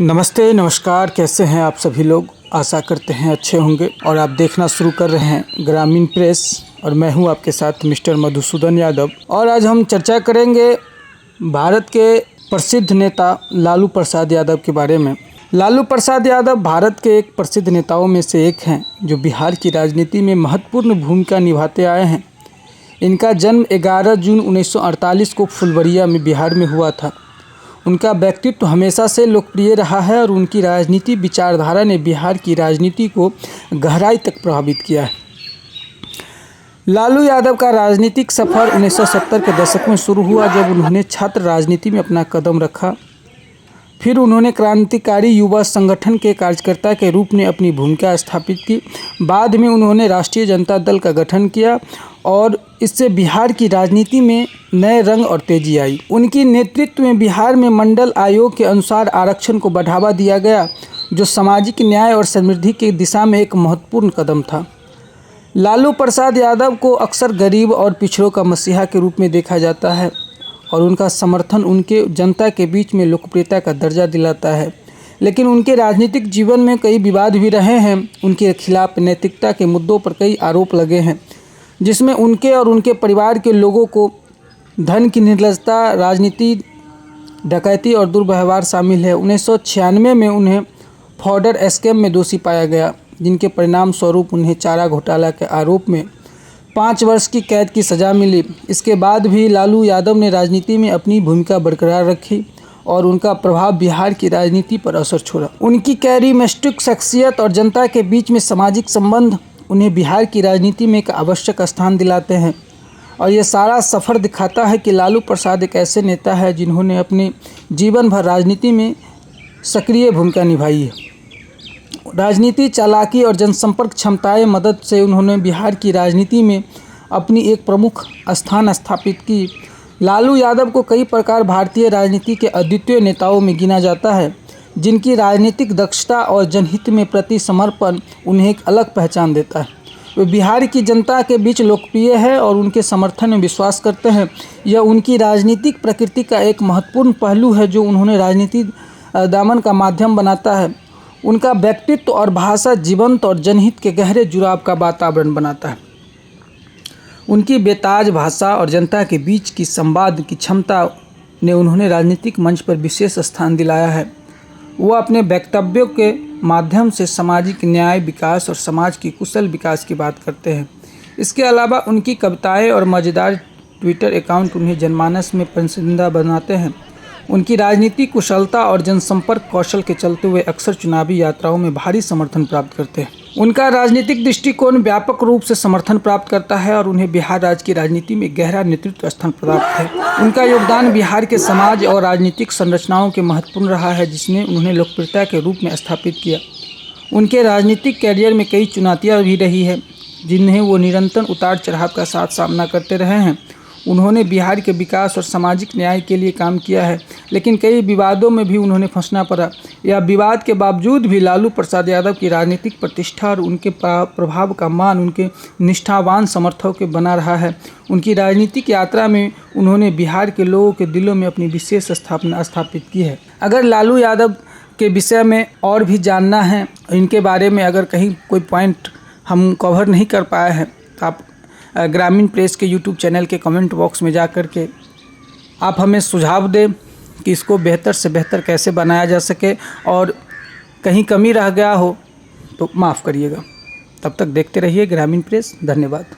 नमस्ते नमस्कार, कैसे हैं आप सभी लोग। आशा करते हैं अच्छे होंगे और आप देखना शुरू कर रहे हैं ग्रामीण प्रेस और मैं हूं आपके साथ मिस्टर मधुसूदन यादव। और आज हम चर्चा करेंगे भारत के प्रसिद्ध नेता लालू प्रसाद यादव के बारे में। लालू प्रसाद यादव भारत के एक प्रसिद्ध नेताओं में से एक हैं जो बिहार की राजनीति में महत्वपूर्ण भूमिका निभाते आए हैं। इनका जन्म 11 जून 1948 को फुलवरिया में बिहार में हुआ था। उनका व्यक्तित्व हमेशा से लोकप्रिय रहा है और उनकी राजनीति विचारधारा ने बिहार की राजनीति को गहराई तक प्रभावित किया है। लालू यादव का राजनीतिक सफ़र 1970 के दशक में शुरू हुआ, जब उन्होंने छात्र राजनीति में अपना कदम रखा। फिर उन्होंने क्रांतिकारी युवा संगठन के कार्यकर्ता के रूप में अपनी भूमिका स्थापित की। बाद में उन्होंने राष्ट्रीय जनता दल का गठन किया और इससे बिहार की राजनीति में नए रंग और तेजी आई। उनकी नेतृत्व में बिहार में मंडल आयोग के अनुसार आरक्षण को बढ़ावा दिया गया, जो सामाजिक न्याय और समृद्धि की दिशा में एक महत्वपूर्ण कदम था। लालू प्रसाद यादव को अक्सर गरीब और पिछड़ों का मसीहा के रूप में देखा जाता है और उनका समर्थन उनके जनता के बीच में लोकप्रियता का दर्जा दिलाता है। लेकिन उनके राजनीतिक जीवन में कई विवाद भी रहे हैं। उनके खिलाफ नैतिकता के मुद्दों पर कई आरोप लगे हैं, जिसमें उनके और उनके परिवार के लोगों को धन की निर्लजता, राजनीति, डकैती और दुर्व्यवहार शामिल है। 1996 में उन्हें फॉर्डर स्कैम में दोषी पाया गया, जिनके परिणाम स्वरूप उन्हें चारा घोटाला के आरोप में 5 वर्ष की कैद की सज़ा मिली। इसके बाद भी लालू यादव ने राजनीति में अपनी भूमिका बरकरार रखी और उनका प्रभाव बिहार की राजनीति पर असर छोड़ा। उनकी कैरिस्मेटिक शख्सियत और जनता के बीच में सामाजिक संबंध उन्हें बिहार की राजनीति में एक आवश्यक स्थान दिलाते हैं। और ये सारा सफ़र दिखाता है कि लालू प्रसाद एक ऐसे नेता है जिन्होंने अपने जीवन भर राजनीति में सक्रिय भूमिका निभाई है। राजनीति, चालाकी और जनसंपर्क क्षमताएं मदद से उन्होंने बिहार की राजनीति में अपनी एक प्रमुख स्थान स्थापित की। लालू यादव को कई प्रकार भारतीय राजनीति के अद्वितीय नेताओं में गिना जाता है, जिनकी राजनीतिक दक्षता और जनहित में प्रति समर्पण उन्हें एक अलग पहचान देता है। वे बिहार की जनता के बीच लोकप्रिय है और उनके समर्थन में विश्वास करते हैं। यह उनकी राजनीतिक प्रकृति का एक महत्वपूर्ण पहलू है, जो उन्होंने राजनीति दामन का माध्यम बनाता है। उनका व्यक्तित्व और भाषा जीवंत और जनहित के गहरे जुड़ाव का वातावरण बनाता है। उनकी बेताज भाषा और जनता के बीच की संवाद की क्षमता ने उन्होंने राजनीतिक मंच पर विशेष स्थान दिलाया है। वो अपने वक्तव्यों के माध्यम से सामाजिक न्याय, विकास और समाज की कुशल विकास की बात करते हैं। इसके अलावा उनकी कविताएं और मज़ेदार ट्विटर अकाउंट उन्हें जनमानस में पसंदीदा बनाते हैं। उनकी राजनीतिक कुशलता और जनसंपर्क कौशल के चलते हुए अक्सर चुनावी यात्राओं में भारी समर्थन प्राप्त करते हैं। उनका राजनीतिक दृष्टिकोण व्यापक रूप से समर्थन प्राप्त करता है और उन्हें बिहार राज्य की राजनीति में गहरा नेतृत्व स्थान प्राप्त है। उनका योगदान बिहार के समाज और राजनीतिक संरचनाओं के महत्वपूर्ण रहा है, जिसने उन्हें लोकप्रियता के रूप में स्थापित किया। उनके राजनीतिक कैरियर में कई चुनौतियाँ भी रही है, जिन्हें वो निरंतर उतार चढ़ाव का सामना करते रहे हैं। उन्होंने बिहार के विकास और सामाजिक न्याय के लिए काम किया है, लेकिन कई विवादों में भी उन्होंने फंसना पड़ा। यह विवाद के बावजूद भी लालू प्रसाद यादव की राजनीतिक प्रतिष्ठा और उनके प्रभाव का मान उनके निष्ठावान समर्थकों के बना रहा है। उनकी राजनीतिक यात्रा में उन्होंने बिहार के लोगों के दिलों में अपनी विशेष स्थापना स्थापित की है। अगर लालू यादव के विषय में और भी जानना है, इनके बारे में अगर कहीं कोई पॉइंट हम कवर नहीं कर पाए हैं, तो आप ग्रामीण प्रेस के यूट्यूब चैनल के कमेंट बॉक्स में जा कर के आप हमें सुझाव दें कि इसको बेहतर से बेहतर कैसे बनाया जा सके, और कहीं कमी रह गया हो तो माफ़ करिएगा। तब तक देखते रहिए ग्रामीण प्रेस। धन्यवाद।